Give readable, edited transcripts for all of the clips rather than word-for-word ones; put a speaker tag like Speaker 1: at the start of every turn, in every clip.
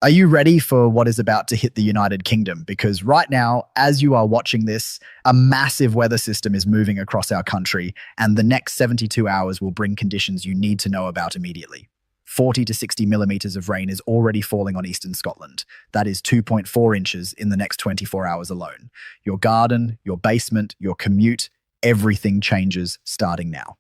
Speaker 1: Are you ready for what is about to hit the United Kingdom? Because right now, as you are watching this, a massive weather system is moving across our country, and the next 72 hours will bring conditions you need to know about immediately. 40 to 60 millimetres of rain is already falling on eastern Scotland. That is 2.4 inches in the next 24 hours alone. Your garden, your basement, your commute, everything changes starting now.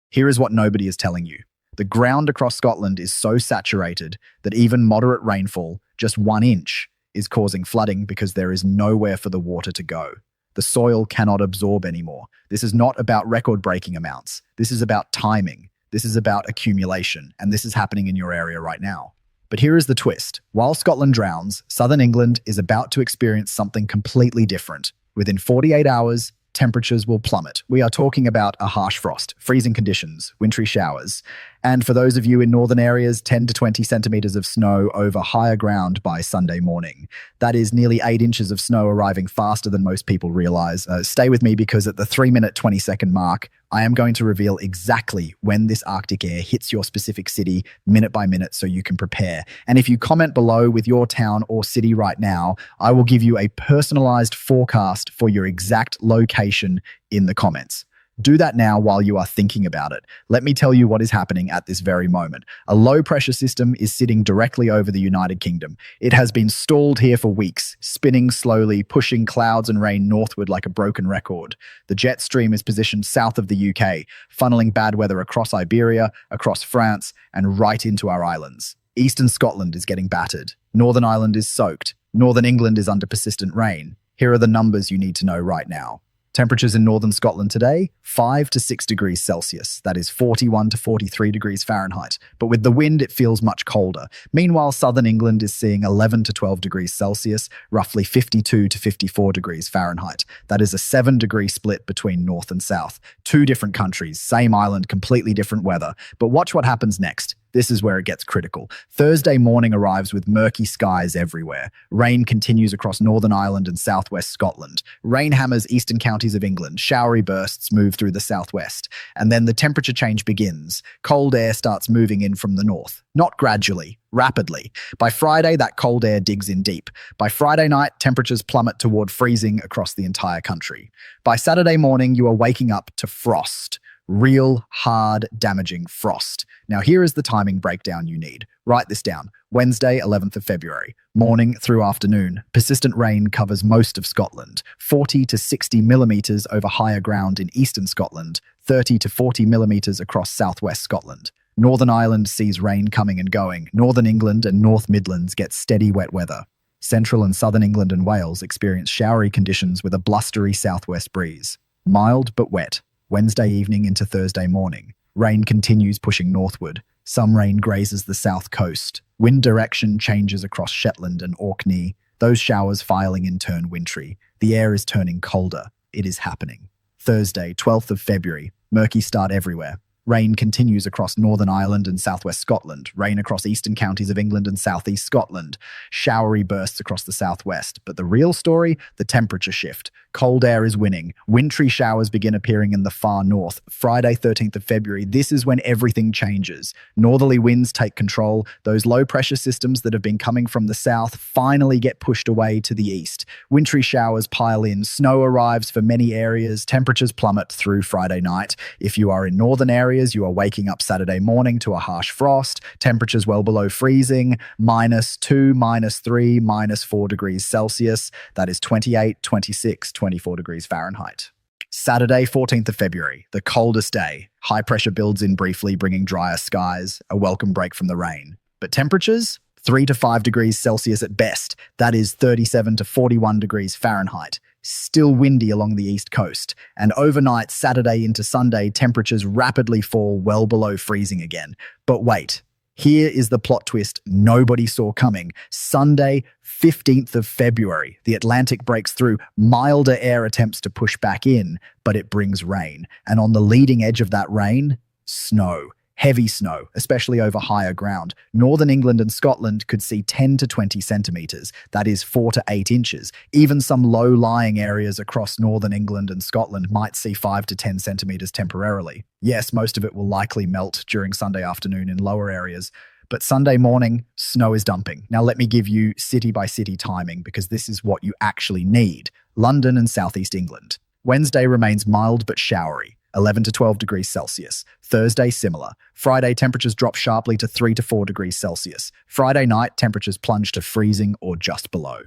Speaker 1: Here is what nobody is telling you. The ground across Scotland is so saturated that even moderate rainfall, just 1 inch, is causing flooding because there is nowhere for the water to go. The soil cannot absorb anymore. This is not about record-breaking amounts. This is about timing. This is about accumulation, and this is happening in your area right now. But here is the twist. While Scotland drowns, southern England is about to experience something completely different. Within 48 hours, temperatures will plummet. We are talking about a harsh frost, freezing conditions, wintry showers, and for those of you in northern areas, 10 to 20 centimetres of snow over higher ground by Sunday morning. That is nearly 8 inches of snow arriving faster than most people realise. Stay with me because at the 3-minute 20-second mark, I am going to reveal exactly when this Arctic air hits your specific city minute by minute so you can prepare. And if you comment below with your town or city right now, I will give you a personalised forecast for your exact location in the comments. Do that now while you are thinking about it. Let me tell you what is happening at this very moment. A low-pressure system is sitting directly over the United Kingdom. It has been stalled here for weeks, spinning slowly, pushing clouds and rain northward like a broken record. The jet stream is positioned south of the UK, funneling bad weather across Iberia, across France, and right into our islands. Eastern Scotland is getting battered. Northern Ireland is soaked. Northern England is under persistent rain. Here are the numbers you need to know right now. Temperatures in northern Scotland today, 5 to 6 degrees Celsius. That is 41 to 43 degrees Fahrenheit. But with the wind, it feels much colder. Meanwhile, southern England is seeing 11 to 12 degrees Celsius, roughly 52 to 54 degrees Fahrenheit. That is a 7-degree split between north and south. 2 different countries, same island, completely different weather. But watch what happens next. This is where it gets critical. Thursday morning arrives with murky skies everywhere. Rain continues across Northern Ireland and southwest Scotland. Rain hammers eastern counties of England. Showery bursts move through the southwest. And then the temperature change begins. Cold air starts moving in from the north. Not gradually, rapidly. By Friday, that cold air digs in deep. By Friday night, temperatures plummet toward freezing across the entire country. By Saturday morning, you are waking up to frost. Real, hard, damaging frost. Now here is the timing breakdown you need. Write this down. Wednesday, 11th of February. Morning through afternoon. Persistent rain covers most of Scotland. 40 to 60 millimetres over higher ground in eastern Scotland. 30 to 40 millimetres across southwest Scotland. Northern Ireland sees rain coming and going. Northern England and North Midlands get steady wet weather. Central and southern England and Wales experience showery conditions with a blustery southwest breeze. Mild but wet. Wednesday evening into Thursday morning. Rain continues pushing northward. Some rain grazes the south coast. Wind direction changes across Shetland and Orkney. Those showers filing in turn wintry. The air is turning colder. It is happening. Thursday, 12th of February. Murky start everywhere. Rain continues across Northern Ireland and southwest Scotland. Rain across eastern counties of England and southeast Scotland. Showery bursts across the southwest. But the real story? The temperature shift. Cold air is winning. Wintry showers begin appearing in the far north. Friday, 13th of February, this is when everything changes. Northerly winds take control. Those low-pressure systems that have been coming from the south finally get pushed away to the east. Wintry showers pile in. Snow arrives for many areas. Temperatures plummet through Friday night. If you are in northern areas, you are waking up Saturday morning to a harsh frost. Temperatures well below freezing. -2, -3, -4 degrees Celsius. That is 28, 26, 24 degrees Fahrenheit. Saturday, 14th of February, the coldest day. High pressure builds in briefly, bringing drier skies, a welcome break from the rain. But temperatures? 3 to 5 degrees Celsius at best. That is 37 to 41 degrees Fahrenheit. Still windy along the east coast. And overnight, Saturday into Sunday, temperatures rapidly fall well below freezing again. But wait. Here is the plot twist nobody saw coming. Sunday, 15th of February, the Atlantic breaks through. Milder air attempts to push back in, but it brings rain. And on the leading edge of that rain, snow. Heavy snow, especially over higher ground. Northern England and Scotland could see 10 to 20 centimetres, that is 4 to 8 inches. Even some low-lying areas across Northern England and Scotland might see 5 to 10 centimetres temporarily. Yes, most of it will likely melt during Sunday afternoon in lower areas, But Sunday morning, snow is dumping. Now, let me give you city by city timing because this is what you actually need. London and southeast England. Wednesday remains mild but showery, 11 to 12 degrees Celsius. Thursday, similar. Friday, temperatures drop sharply to 3 to 4 degrees Celsius. Friday night, temperatures plunge to freezing or just below.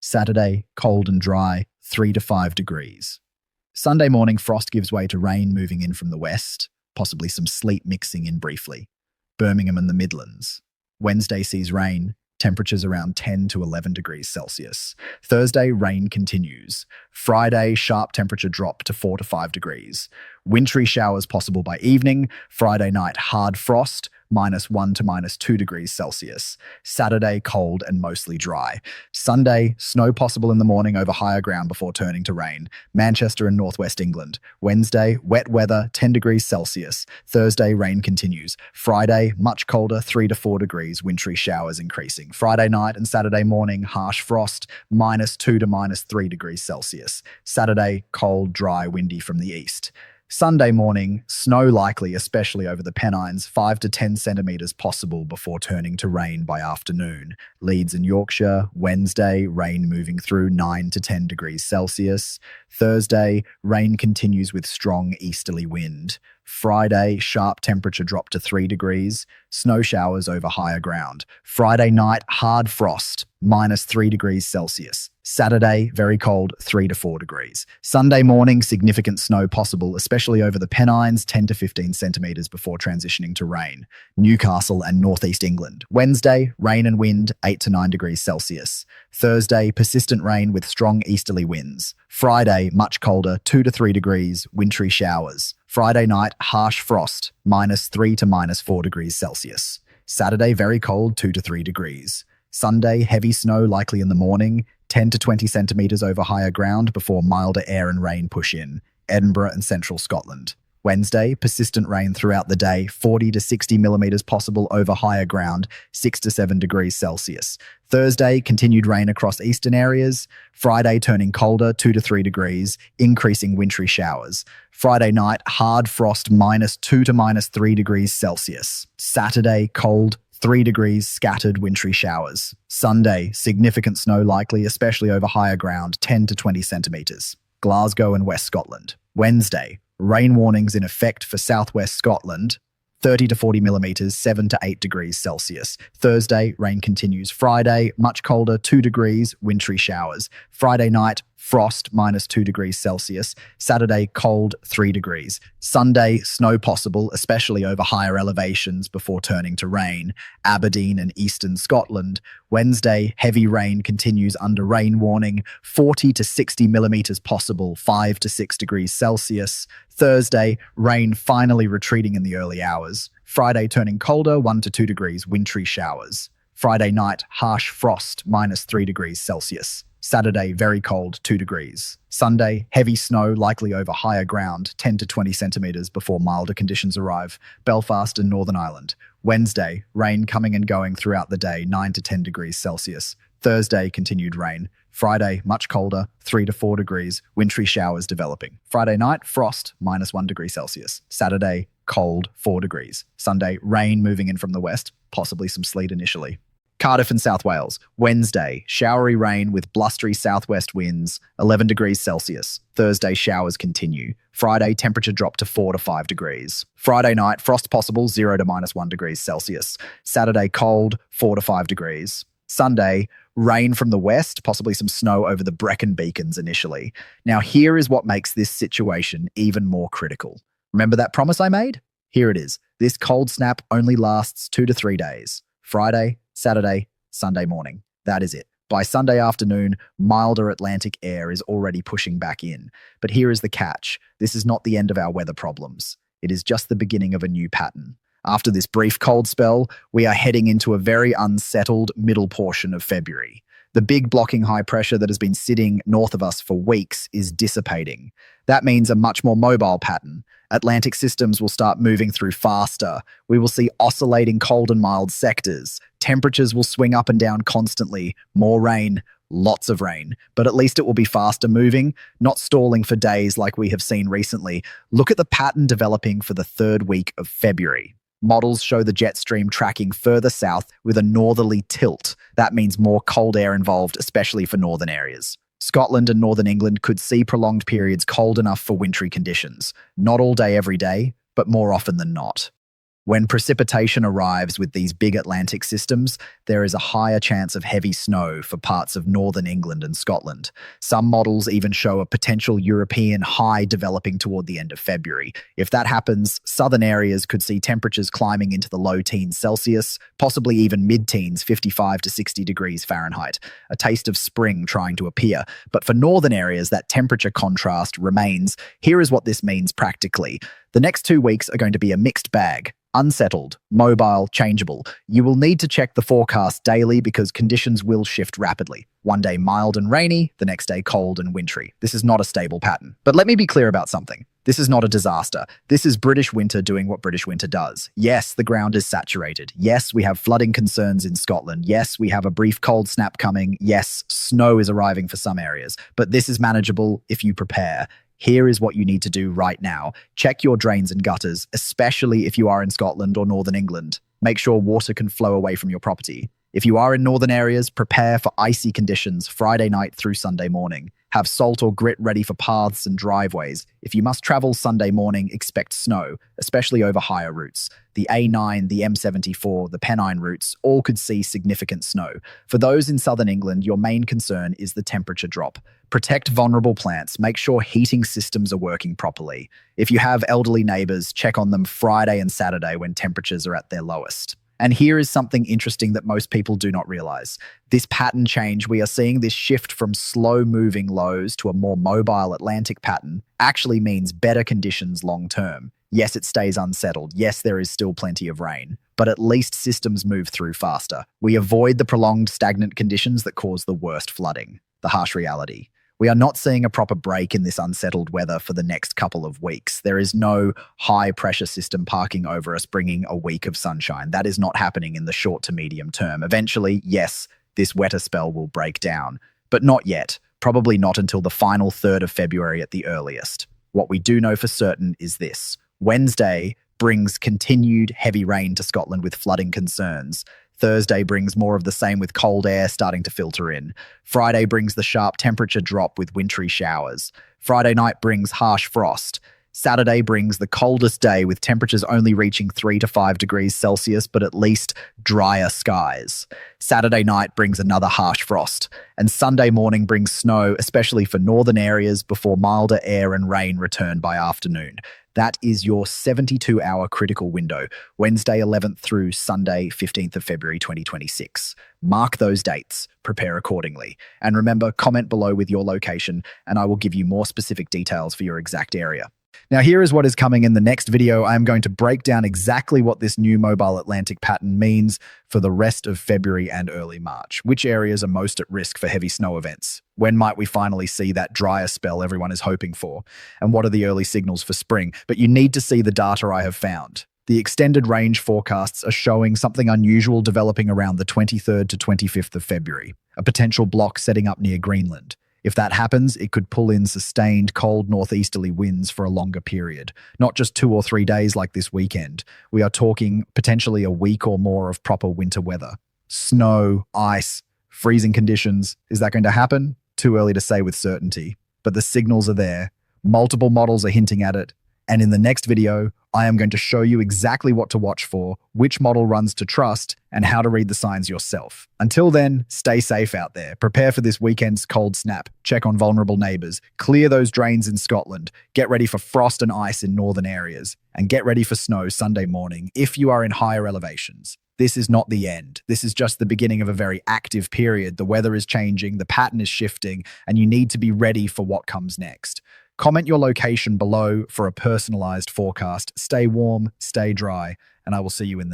Speaker 1: Saturday, cold and dry, 3 to 5 degrees. Sunday morning, frost gives way to rain moving in from the west, possibly some sleet mixing in briefly. Birmingham and the Midlands. Wednesday sees rain, temperatures around 10 to 11 degrees Celsius. Thursday, rain continues. Friday, sharp temperature drop to 4 to 5 degrees. Wintry showers possible by evening. Friday night, hard frost, -1 to -2 degrees Celsius. Saturday, cold and mostly dry. Sunday, snow possible in the morning over higher ground before turning to rain. Manchester and northwest England. Wednesday, wet weather, 10 degrees Celsius. Thursday, rain continues. Friday, much colder, 3 to 4 degrees, wintry showers increasing. Friday night and Saturday morning, harsh frost, -2 to -3 degrees Celsius. Saturday, cold, dry, windy from the east. Sunday morning, snow likely, especially over the Pennines, 5 to 10 centimetres possible before turning to rain by afternoon. Leeds and Yorkshire. Wednesday, rain moving through 9 to 10 degrees Celsius. Thursday, rain continues with strong easterly wind. Friday, sharp temperature drop to 3 degrees. Snow showers over higher ground. Friday night, hard frost, -3 degrees Celsius. Saturday, very cold, 3 to 4 degrees. Sunday morning, significant snow possible, especially over the Pennines, 10 to 15 centimetres before transitioning to rain. Newcastle and northeast England. Wednesday, rain and wind, 8 to 9 degrees Celsius. Thursday, persistent rain with strong easterly winds. Friday, much colder, 2 to 3 degrees, wintry showers. Friday night, harsh frost, -3 to -4 degrees Celsius. Saturday, very cold, 2 to 3 degrees. Sunday, heavy snow likely in the morning, 10 to 20 centimetres over higher ground before milder air and rain push in. Edinburgh and central Scotland. Wednesday, persistent rain throughout the day, 40 to 60 millimetres possible over higher ground, 6 to 7 degrees Celsius. Thursday, continued rain across eastern areas. Friday, turning colder, 2 to 3 degrees, increasing wintry showers. Friday night, hard frost, -2 to -3 degrees Celsius. Saturday, cold, 3 degrees, scattered wintry showers. Sunday, significant snow likely, especially over higher ground, 10 to 20 centimetres. Glasgow and West Scotland. Wednesday, rain warnings in effect for southwest Scotland, 30 to 40 millimetres, 7 to 8 degrees Celsius. Thursday, rain continues. Friday, much colder, 2 degrees, wintry showers. Friday night, frost, -2 degrees Celsius. Saturday, cold, 3 degrees. Sunday, snow possible, especially over higher elevations before turning to rain. Aberdeen and eastern Scotland. Wednesday, heavy rain continues under rain warning, 40 to 60 millimetres possible, 5 to 6 degrees Celsius. Thursday, rain finally retreating in the early hours. Friday, turning colder, 1 to 2 degrees, wintry showers. Friday night, harsh frost, -3 degrees Celsius. Saturday, very cold, 2 degrees. Sunday, heavy snow likely over higher ground, 10 to 20 centimetres before milder conditions arrive. Belfast and Northern Ireland. Wednesday, rain coming and going throughout the day, 9 to 10 degrees Celsius. Thursday, continued rain. Friday, much colder, 3 to 4 degrees, wintry showers developing. Friday night, frost, -1 degree Celsius. Saturday, cold, 4 degrees. Sunday, rain moving in from the west, possibly some sleet initially. Cardiff and South Wales. Wednesday, showery rain with blustery southwest winds, 11 degrees Celsius. Thursday, showers continue. Friday, temperature drop to 4 to 5 degrees. Friday night, frost possible, 0 to -1 degrees Celsius. Saturday, cold, 4 to 5 degrees. Sunday, rain from the west, possibly some snow over the Brecon Beacons initially. Now, here is what makes this situation even more critical. Remember that promise I made? Here it is. This cold snap only lasts 2 to 3 days. Friday, Saturday, Sunday morning. That is it. By Sunday afternoon, milder Atlantic air is already pushing back in. But here is the catch. This is not the end of our weather problems. It is just the beginning of a new pattern. After this brief cold spell, we are heading into a very unsettled middle portion of February. The big blocking high pressure that has been sitting north of us for weeks is dissipating. That means a much more mobile pattern. Atlantic systems will start moving through faster. We will see oscillating cold and mild sectors. Temperatures will swing up and down constantly. More rain, lots of rain. But at least it will be faster moving, not stalling for days like we have seen recently. Look at the pattern developing for the third week of February. Models show the jet stream tracking further south with a northerly tilt. That means more cold air involved, especially for northern areas. Scotland and northern England could see prolonged periods cold enough for wintry conditions. Not all day every day, but more often than not. When precipitation arrives with these big Atlantic systems, there is a higher chance of heavy snow for parts of northern England and Scotland. Some models even show a potential European high developing toward the end of February. If that happens, southern areas could see temperatures climbing into the low teens Celsius, possibly even mid-teens, 55 to 60 degrees Fahrenheit. A taste of spring trying to appear. But for northern areas, that temperature contrast remains. Here is what this means practically. The next 2 weeks are going to be a mixed bag. Unsettled, mobile, changeable. You will need to check the forecast daily because conditions will shift rapidly. One day mild and rainy, the next day cold and wintry. This is not a stable pattern. But let me be clear about something. This is not a disaster. This is British winter doing what British winter does. Yes, the ground is saturated. Yes, we have flooding concerns in Scotland. Yes, we have a brief cold snap coming. Yes, snow is arriving for some areas. But this is manageable if you prepare. Here is what you need to do right now. Check your drains and gutters, especially if you are in Scotland or Northern England. Make sure water can flow away from your property. If you are in northern areas, prepare for icy conditions Friday night through Sunday morning. Have salt or grit ready for paths and driveways. If you must travel Sunday morning, expect snow, especially over higher routes. The A9, the M74, the Pennine routes all could see significant snow. For those in southern England, your main concern is the temperature drop. Protect vulnerable plants. Make sure heating systems are working properly. If you have elderly neighbours, check on them Friday and Saturday when temperatures are at their lowest. And here is something interesting that most people do not realize. This pattern change, we are seeing this shift from slow-moving lows to a more mobile Atlantic pattern, actually means better conditions long-term. Yes, it stays unsettled. Yes, there is still plenty of rain. But at least systems move through faster. We avoid the prolonged stagnant conditions that cause the worst flooding. The harsh reality. We are not seeing a proper break in this unsettled weather for the next couple of weeks. There is no high-pressure system parking over us bringing a week of sunshine. That is not happening in the short to medium term. Eventually, yes, this wetter spell will break down, but not yet. Probably not until the final 3rd of February at the earliest. What we do know for certain is this. Wednesday brings continued heavy rain to Scotland with flooding concerns. Thursday brings more of the same with cold air starting to filter in. Friday brings the sharp temperature drop with wintry showers. Friday night brings harsh frost. Saturday brings the coldest day with temperatures only reaching 3 to 5 degrees Celsius, but at least drier skies. Saturday night brings another harsh frost. And Sunday morning brings snow, especially for northern areas, before milder air and rain return by afternoon. That is your 72-hour critical window, Wednesday 11th through Sunday 15th of February 2026. Mark those dates, prepare accordingly. And remember, comment below with your location, and I will give you more specific details for your exact area. Now, here is what is coming in the next video. I am going to break down exactly what this new mobile Atlantic pattern means for the rest of February and early March. Which areas are most at risk for heavy snow events? When might we finally see that drier spell everyone is hoping for? And what are the early signals for spring? But you need to see the data I have found. The extended range forecasts are showing something unusual developing around the 23rd to 25th of February, a potential block setting up near Greenland. If that happens, it could pull in sustained cold northeasterly winds for a longer period, not just 2 or 3 days like this weekend. We are talking potentially a week or more of proper winter weather. Snow, ice, freezing conditions. Is that going to happen? Too early to say with certainty, but the signals are there. Multiple models are hinting at it. And in the next video, I am going to show you exactly what to watch for, which model runs to trust, and how to read the signs yourself. Until then, stay safe out there. Prepare for this weekend's cold snap. Check on vulnerable neighbours. Clear those drains in Scotland. Get ready for frost and ice in northern areas. And get ready for snow Sunday morning if you are in higher elevations. This is not the end. This is just the beginning of a very active period. The weather is changing, the pattern is shifting, and you need to be ready for what comes next. Comment your location below for a personalized forecast. Stay warm, stay dry, and I will see you in the